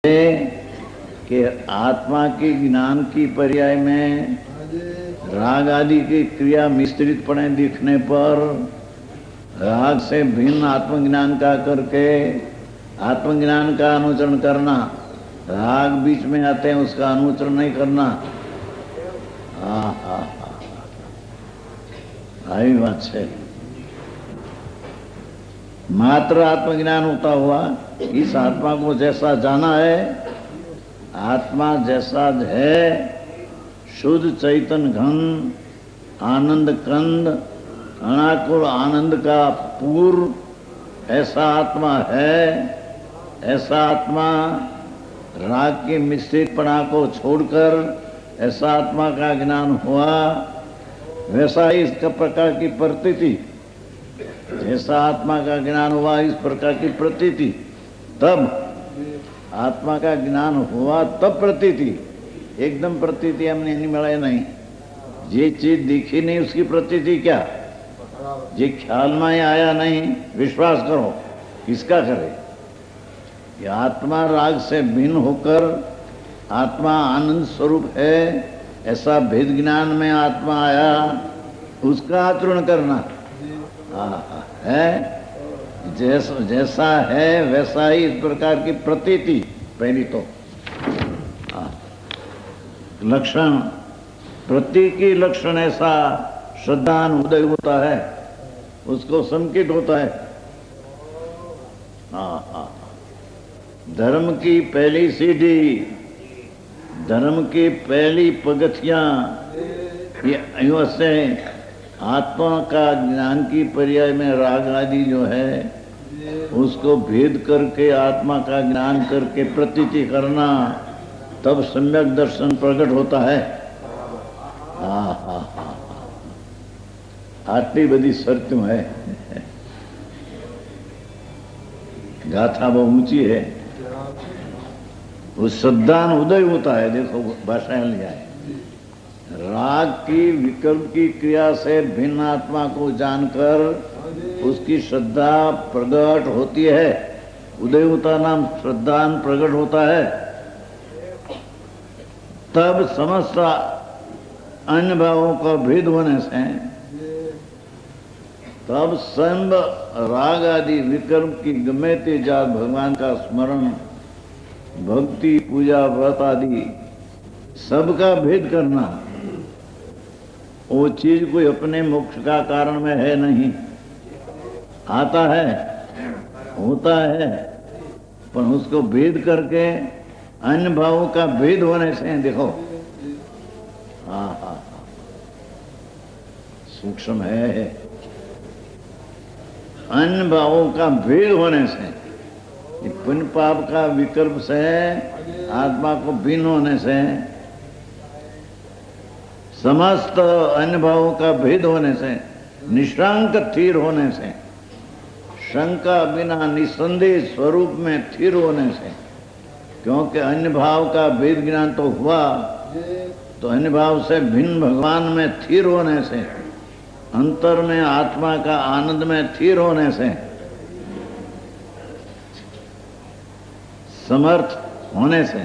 कि आत्मा के ज्ञान की पर्याय में राग आदि की क्रिया मिश्रित पड़े दिखने पर राग से भिन्न आत्मज्ञान का करके आत्मज्ञान का अनुचरण करना, राग बीच में आते हैं उसका अनुचरण नहीं करना। आई बात है। मात्र आत्मज्ञान होता हुआ इस आत्मा को जैसा जाना है, आत्मा जैसा है, शुद्ध चैतन्य घन आनंद कंद अनाकुल आनंद का पूर्व ऐसा आत्मा है। ऐसा आत्मा राग के मिश्रितपना को छोड़कर ऐसा आत्मा का ज्ञान हुआ। वैसा ही इसका प्रकार की प्रतीति, जैसा आत्मा का ज्ञान हुआ इस प्रकार की प्रतीति, तब आत्मा का ज्ञान हुआ तब प्रतीति, एकदम प्रतीति हमने नहीं मिला नहीं। ये चीज दिखी नहीं उसकी प्रतीति क्या, ये ख्याल में आया नहीं, विश्वास करो किसका करे। ये आत्मा राग से भिन्न होकर आत्मा आनंद स्वरूप है, ऐसा भेद ज्ञान में आत्मा आया, उसका आचरण करना है। जैसा है वैसा ही इस प्रकार की प्रतीति। पहली तो लक्षण प्रतीकी लक्षण ऐसा श्रद्धान उदय होता है, उसको संकेत होता है। धर्म की पहली सीढ़ी, धर्म की पहली पगथियां ये से आत्मा का ज्ञान की पर्याय में राग आदि जो है उसको भेद करके आत्मा का ज्ञान करके प्रतीति करना, तब सम्यक दर्शन प्रकट होता है। आटली बड़ी शर्तों है, गाथा बहुत ऊंची है। उस श्रद्धान उदय होता है। देखो भाषाएं लिया है, राग की विकल्प की क्रिया से भिन्न आत्मा को जानकर उसकी श्रद्धा प्रकट होती है। उदय होता नाम श्रद्धान प्रकट होता है। तब समस्त अन्य भावों का भेद होने से तब संब राग आदि विकल्प की गमे ते जात भगवान का स्मरण, भक्ति, पूजा, व्रत आदि सबका भेद करना। वो चीज कोई अपने मोक्ष का कारण में है नहीं, आता है, होता है, पर उसको भेद करके अन्य भावों का भेद होने से देखो सूक्ष्म है। अन्य भावों का भेद होने से, पुण्य पाप का विकल्प से, आत्मा को भिन्न होने से, समस्त अन्य भावों का भेद होने से, निशंक स्थिर होने से, शंका बिना निसंदेह स्वरूप में स्थिर होने से, क्योंकि अन्य भाव का भेद ज्ञान तो हुआ, तो अन्य भाव से भिन्न भगवान में स्थिर होने से, अंतर में आत्मा का आनंद में स्थिर होने से, समर्थ होने से,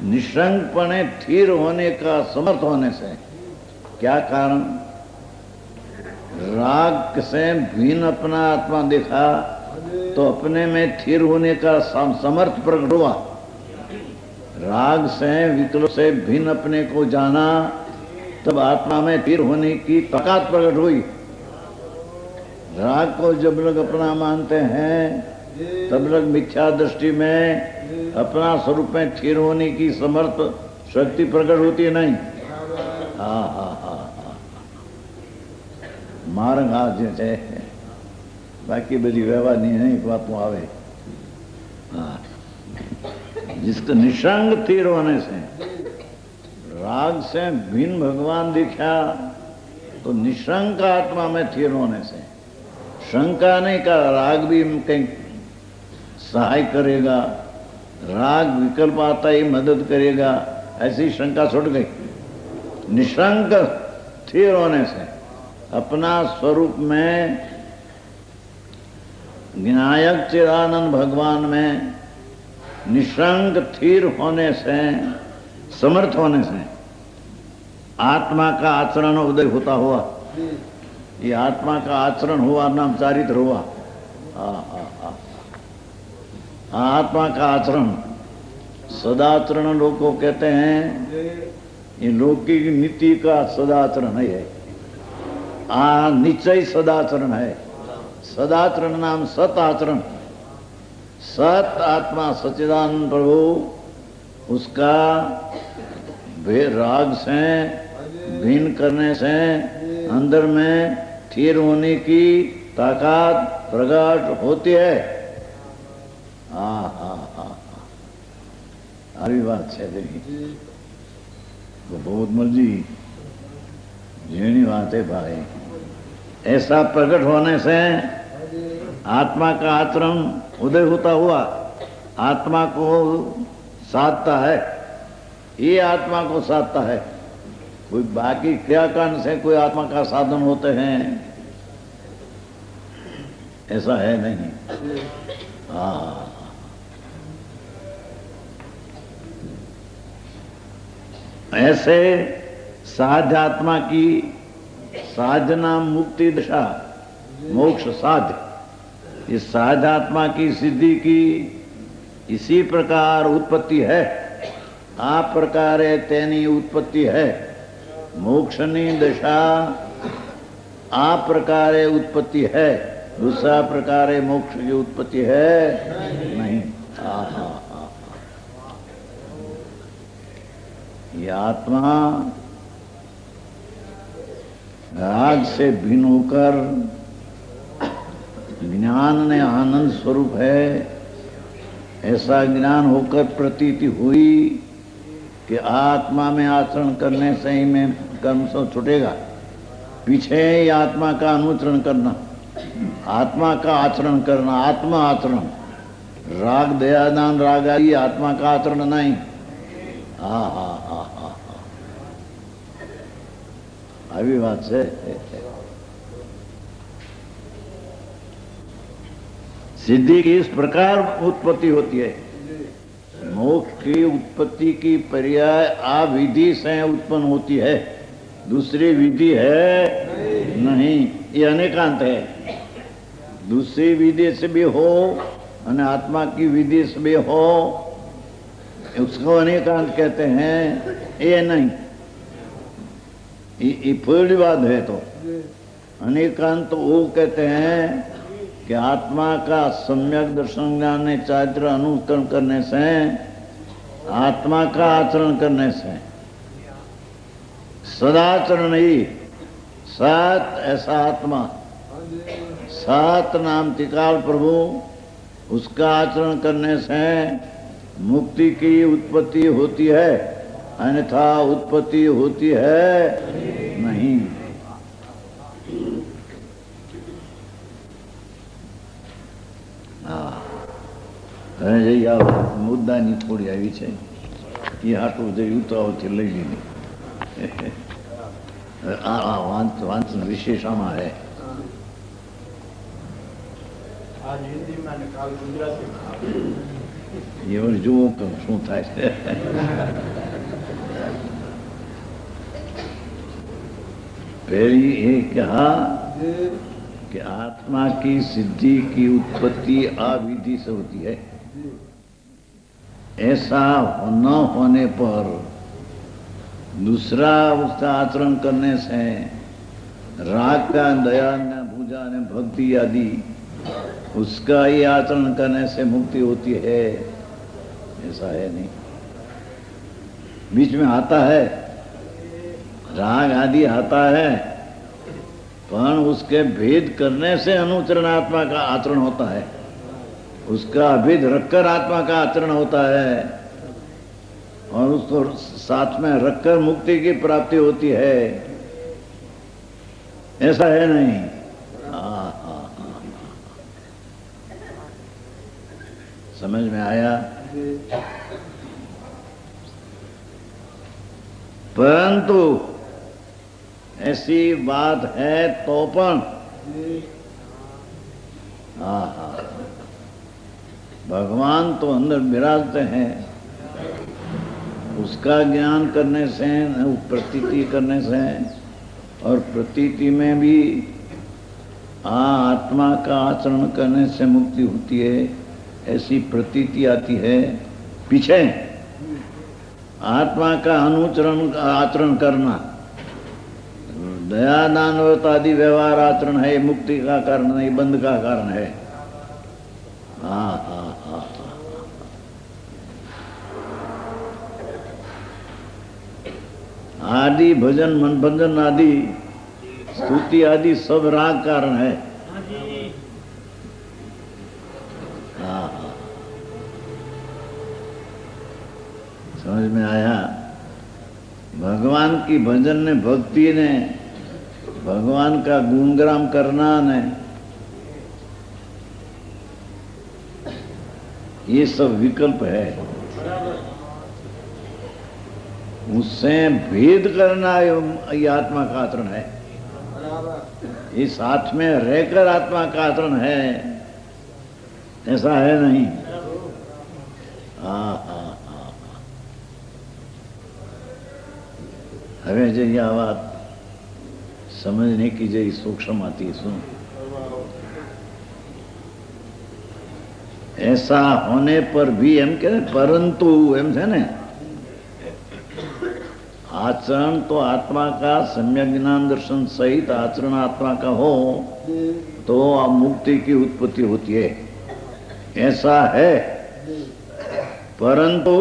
निशंकपणे स्थिर होने का समर्थ होने से। क्या कारण, राग से भिन्न अपना आत्मा देखा तो अपने में स्थिर होने का समर्थ प्रकट हुआ। राग से विकल्प से भिन्न अपने को जाना, तब आत्मा में स्थिर होने की ताकत प्रकट हुई। राग को जब लोग अपना मानते हैं तब लोग मिथ्या दृष्टि में अपना स्वरूप में स्थिर होने की समर्थ शक्ति प्रकट होती है नहीं। मार्ग आ जे बाकी बड़ी व्यवहार नहीं बातों आवे। जिसका निशंक स्थिर होने से, राग से भिन्न भगवान दिखा तो निशंक आत्मा में स्थिर होने से, शंका नहीं का राग भी कहीं सहाय करेगा, राग विकल्प आता ही मदद करेगा, ऐसी शंका छूट गई। निशंक स्थिर होने से अपना स्वरूप में ज्ञायक चिदानंद भगवान में निशंक स्थिर होने से, समर्थ होने से आत्मा का आचरण उदय होता हुआ, ये आत्मा का आचरण हुआ नाम चारित्र हुआ। आत्मा का आचरण सदाचरण लोग को कहते हैं, ये लौकिक नीति का सदाचरण है। निश्चय सदाचरण है। सदाचरण नाम सत आचरण। सत आत्मा सच्चिदानंद प्रभु, उसका राग से भिन्न करने से अंदर में स्थिर होने की ताकत प्रकट होती है। આવી વાત છે तो बहुत मर्जी जेनी बात है भाई। ऐसा प्रकट होने से आत्मा का आचरण उदय होता हुआ आत्मा को साधता है। ये आत्मा को साधता है। कोई बाकी क्रियाकांड से कोई आत्मा का साधन होते हैं, ऐसा है नहीं। ऐसे साध्य आत्मा की साधना मुक्ति दशा मोक्ष साध्य, इस साध्य आत्मा की सिद्धि की इसी प्रकार उत्पत्ति है। आ प्रकारे तेनी उत्पत्ति है। मोक्षनी दशा आ प्रकारे उत्पत्ति है, दूसरा प्रकारे मोक्ष की उत्पत्ति है नहीं। ये आत्मा राग से भिन्न होकर ज्ञान ने आनंद स्वरूप है, ऐसा ज्ञान होकर प्रतीति हुई कि आत्मा में आचरण करने से ही में कर्म से छूटेगा। पीछे ही आत्मा का अनुचरण करना, आत्मा का आचरण करना, आत्मा आचरण। राग दयादान राग आदि आत्मा का आचरण नहीं। આવી વાત છે। सिद्धि की इस प्रकार उत्पत्ति होती है। मोक्ष की उत्पत्ति की पर्याय आ विधि से उत्पन्न होती है, दूसरी विधि है नहीं। ये अनेकांत है। दूसरी विधि से भी हो और आत्मा की विधि से भी हो, उसको अनेकांत कहते हैं। ये नहीं, ये पूरी बात है। तो अनेकांत तो वो कहते हैं कि आत्मा का सम्यक दर्शन ज्ञान ने चारित्र अनुकरण करने से, आत्मा का आचरण करने से, सदाचरण ही सत ऐसा आत्मा, सत नाम त्रिकाल प्रभु, उसका आचरण करने से मुक्ति की उत्पत्ति होती है, अन्यथा उत्पत्ति होती है नहीं। મુદ્દાની થોડી આવી છે, એ હાટું જે ઉતાવળથી લઈ લીધી। વાંચન વિશેષ આમાં है। એ વળી જુઓ કે શું થાય છે। पहली ये कहा कि आत्मा की सिद्धि की उत्पत्ति अविधि से होती है। ऐसा न होने पर दूसरा उसका आचरण करने से राग का दया न पूजा न भक्ति आदि उसका ही आचरण करने से मुक्ति होती है, ऐसा है नहीं। बीच में आता है, राग आदि आता है, पर उसके भेद करने से अनुचरण आत्मा का आचरण होता है। उसका अभेद रखकर आत्मा का आचरण होता है और उसको साथ में रखकर मुक्ति की प्राप्ति होती है, ऐसा है नहीं। समझ में आया? परंतु ऐसी बात है तो पण भगवान तो अंदर विराजते हैं, उसका ज्ञान करने से, प्रतीति करने से, और प्रतीति में भी आत्मा का आचरण करने से मुक्ति होती है, ऐसी प्रतीति आती है। पीछे आत्मा का अनुचरण आचरण करना, दया दान व्रत आदि व्यवहार आचरण है, मुक्ति का कारण नहीं, बंध का कारण है। हाँ हाँ हाँ, आदि भजन मन भजन आदि स्तुति आदि सब राग कारण है। हाँ हाँ, समझ में आया? भगवान की भजन ने, भक्ति ने, भगवान का गुणगान करना ने, ये सब विकल्प है। उससे भेद करना ये आत्मा का आचरण है। इस साथ में रहकर आत्मा का आचरण है, ऐसा है नहीं। हाँ हाँ हाँ, हमें जो यह बात समझने की जो सूक्ष्म आती है, सुन। ऐसा होने पर भी एम कह, परंतु एम है ने, आचरण तो आत्मा का सम्यक ज्ञान दर्शन सहित आचरण आत्मा का हो तो मुक्ति की उत्पत्ति होती है, ऐसा है। परंतु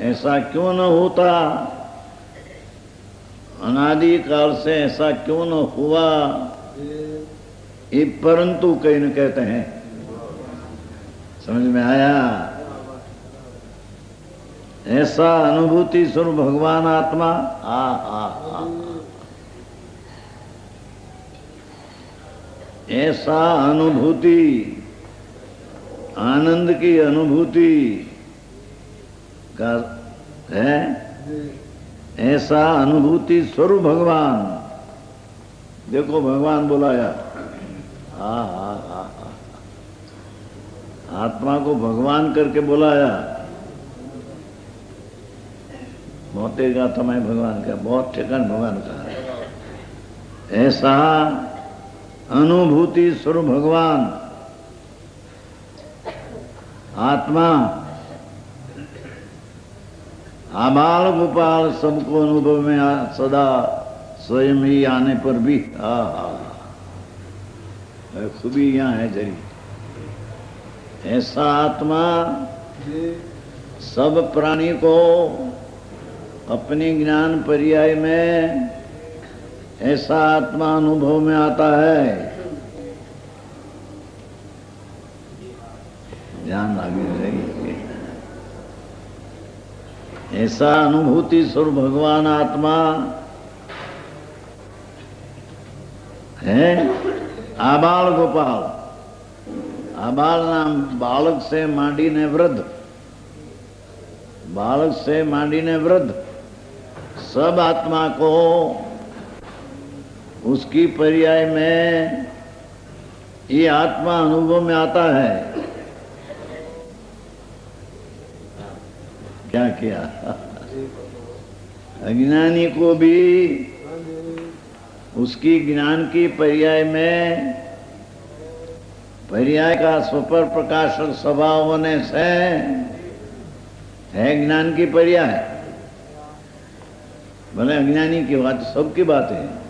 ऐसा क्यों न होता, अनादि काल से ऐसा क्यों न हुआ, ये परंतु कहीं न कहते हैं। समझ में आया? ऐसा अनुभूति स्वरूप भगवान आत्मा, ऐसा अनुभूति, आनंद की अनुभूति का है, ऐसा अनुभूति स्वरूप भगवान। देखो भगवान बुलाया, आत्मा को भगवान करके बुलाया। मोतेगा तमाय भगवान का, बहुत ठिकान भगवान का है। ऐसा अनुभूति स्वरूप भगवान आत्मा, आबाल गोपाल सबको अनुभव में सदा स्वयं ही आने पर भी खूबी यहाँ है जरी। ऐसा आत्मा सब प्राणी को अपने ज्ञान पर्याय में ऐसा आत्मा अनुभव में आता है। ध्यान आगे रही, ऐसा अनुभूति स्वरूप भगवान आत्मा है। आबाल गोपाल, आबाल नाम बालक से मांडीने वृद्ध, बालक से मांडीने वृद्ध सब आत्मा को उसकी पर्याय में ये आत्मा अनुभव में आता है। क्या किया? अज्ञानी को भी उसकी ज्ञान की पर्याय में, पर्याय का स्वपर प्रकाशक स्वभाव होने से है ज्ञान की पर्याय। भले अज्ञानी की बात, सबकी बात है।